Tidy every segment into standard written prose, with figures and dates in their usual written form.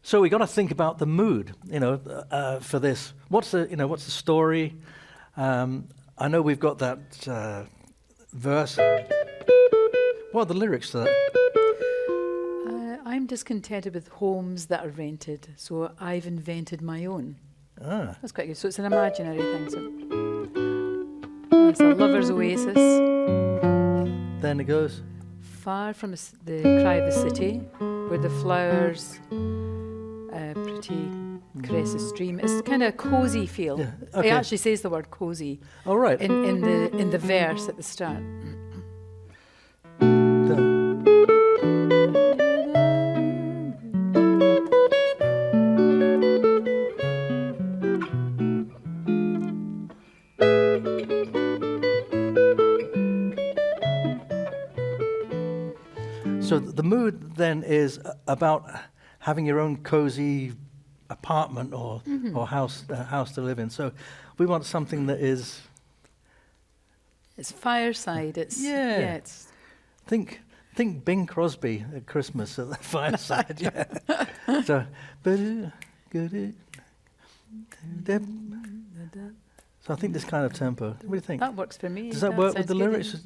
So we got to think about the mood, for this. What's the story? I know we've got that verse. What are the lyrics to that? I'm discontented with homes that are rented, so I've invented my own. Ah. That's quite good. So it's an imaginary thing. So it's a lover's oasis. Then it goes. Far from the cry of the city, where the flowers pretty caress the stream. It's kind of a cozy feel. Yeah, okay. It actually says the word cozy. All right. In the verse at the start. So the mood then is about having your own cozy apartment or house to live in. So we want something that is. It's fireside. It's It's. Think Bing Crosby at Christmas at the fireside. Yeah. So. So I think this kind of tempo. What do you think? That works for me. Does that work with the lyrics?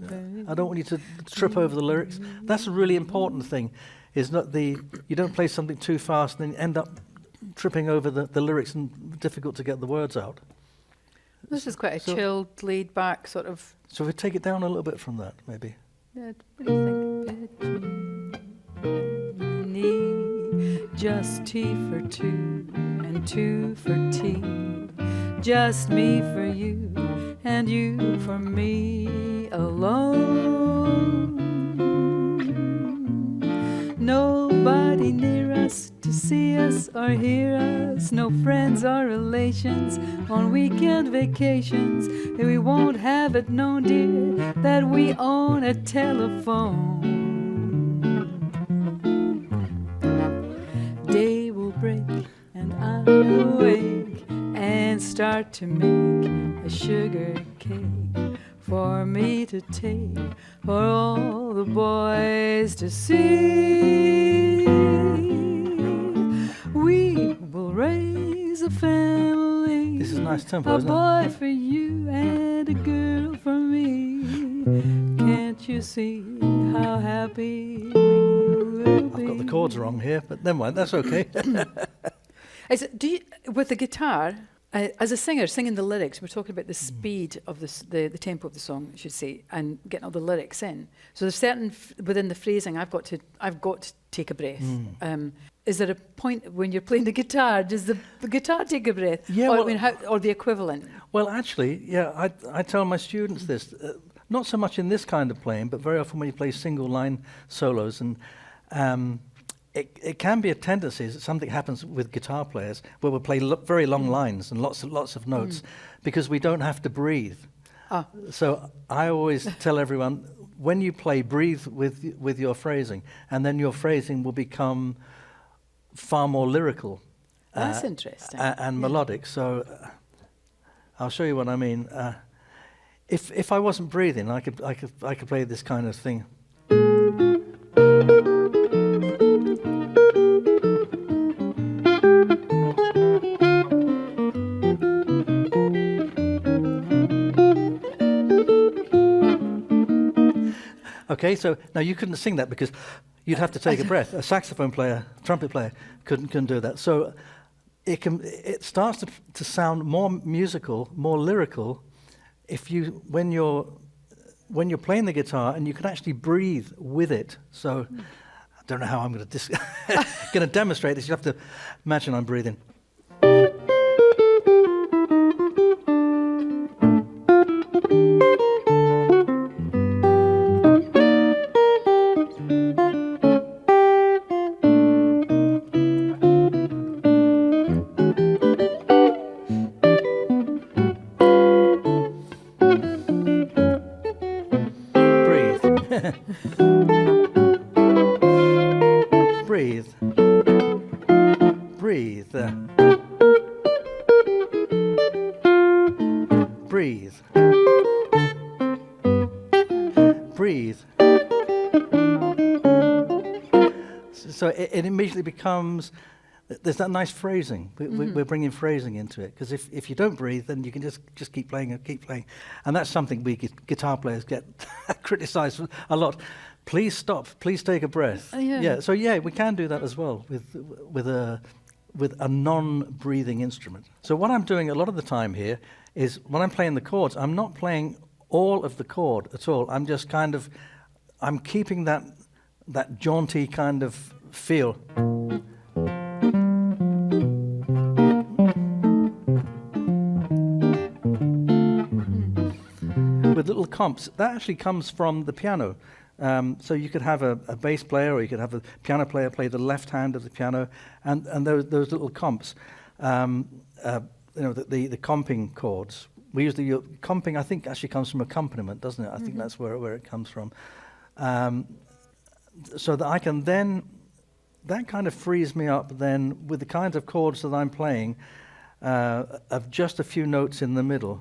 I don't want you to trip over the lyrics. That's a really important thing. Is not you don't play something too fast and then end up tripping over the lyrics and difficult to get the words out. This is quite a chilled, laid back sort of. So if we take it down a little bit from that, maybe. Yeah, what do you think? Need just tea for two and two for tea. Just me for you and you for me alone. Nobody near us to see us or hear us. No friends or relations on weekend vacations. We won't have it known, dear, that we own a telephone. Day will break and I'm awake and start to make a sugar cake for me to take for all the boys to see. We will raise a family. This is a nice tempo, a isn't it? boy for you and a girl for me. Can't you see how happy we will be? I've got the chords wrong here, but never mind, that's okay. With the guitar, as a singer, singing the lyrics, we're talking about the speed of the tempo of the song, I should say, and getting all the lyrics in. So there's certain within the phrasing, I've got to take a breath. Is there a point when you're playing the guitar? Does the guitar take a breath? Yeah, or the equivalent? Well, actually, yeah, I tell my students this. Not so much in this kind of playing, but very often when you play single line solos, and it can be a tendency that something happens with guitar players where we'll play very long lines and lots of notes because we don't have to breathe. So I always tell everyone, when you play, breathe with your phrasing, and then your phrasing will become far more lyrical. That's interesting. And melodic. So I'll show you what I mean. If I wasn't breathing, I could play this kind of thing. Okay, so now you couldn't sing that because you'd have to take a breath. A saxophone player, trumpet player couldn't do that. So it starts to sound more musical, more lyrical, when you're playing the guitar and you can actually breathe with it. So I don't know how I'm going to demonstrate this. You have to imagine I'm breathing. Breathe. Breathe. Breathe. Breathe. So it immediately becomes there's that nice phrasing. We're bringing phrasing into it, because if you don't breathe, then you can just keep playing and keep playing. And that's something we guitar players get criticized a lot. Please stop. Please take a breath. Yeah. So we can do that as well with a non-breathing instrument. So what I'm doing a lot of the time here is when I'm playing the chords, I'm not playing all of the chord at all. I'm just I'm keeping that jaunty kind of feel. With little comps. That actually comes from the piano. So you could have a bass player, or you could have a piano player play the left hand of the piano, and those little comps, the comping chords. We use the comping. I think actually comes from accompaniment, doesn't it? I think that's where it comes from. So that I can then, that kind of frees me up then with the kinds of chords that I'm playing, of just a few notes in the middle.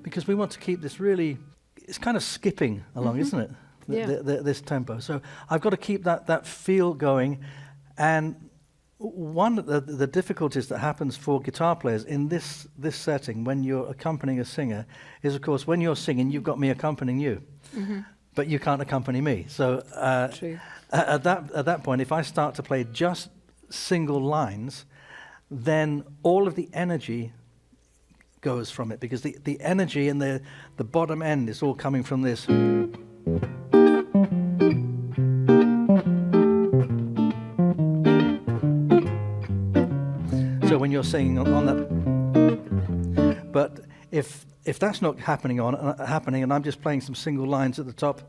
Because we want to keep this really, it's kind of skipping along, isn't it? This tempo. So I've got to keep that feel going. And one of the difficulties that happens for guitar players in this setting when you're accompanying a singer is, of course, when you're singing, you've got me accompanying you. But you can't accompany me. So at that point, if I start to play just single lines, then all of the energy goes from it, because the energy and the bottom end is all coming from this. So when you're singing on that, but if that's not happening and I'm just playing some single lines at the top,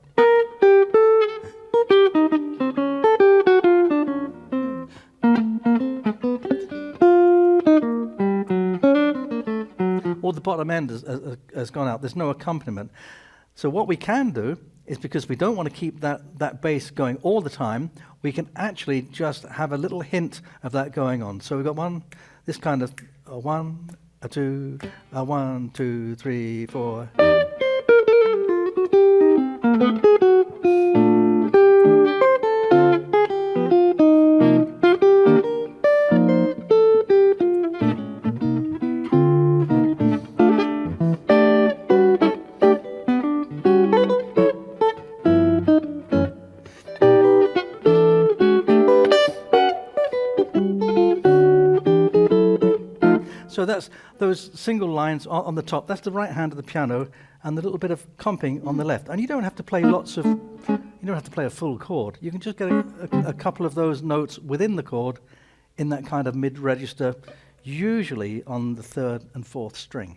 or the bottom end has gone out, there's no accompaniment. So what we can do is, because we don't want to keep that bass going all the time, we can actually just have a little hint of that going on. So we've got this kind of a 1, a 2, a 1, 2, 3, 4. So that's those single lines on the top. That's the right hand of the piano, and the little bit of comping on the left. And you don't have to play you don't have to play a full chord. You can just get a couple of those notes within the chord in that kind of mid-register, usually on the 3rd and 4th string.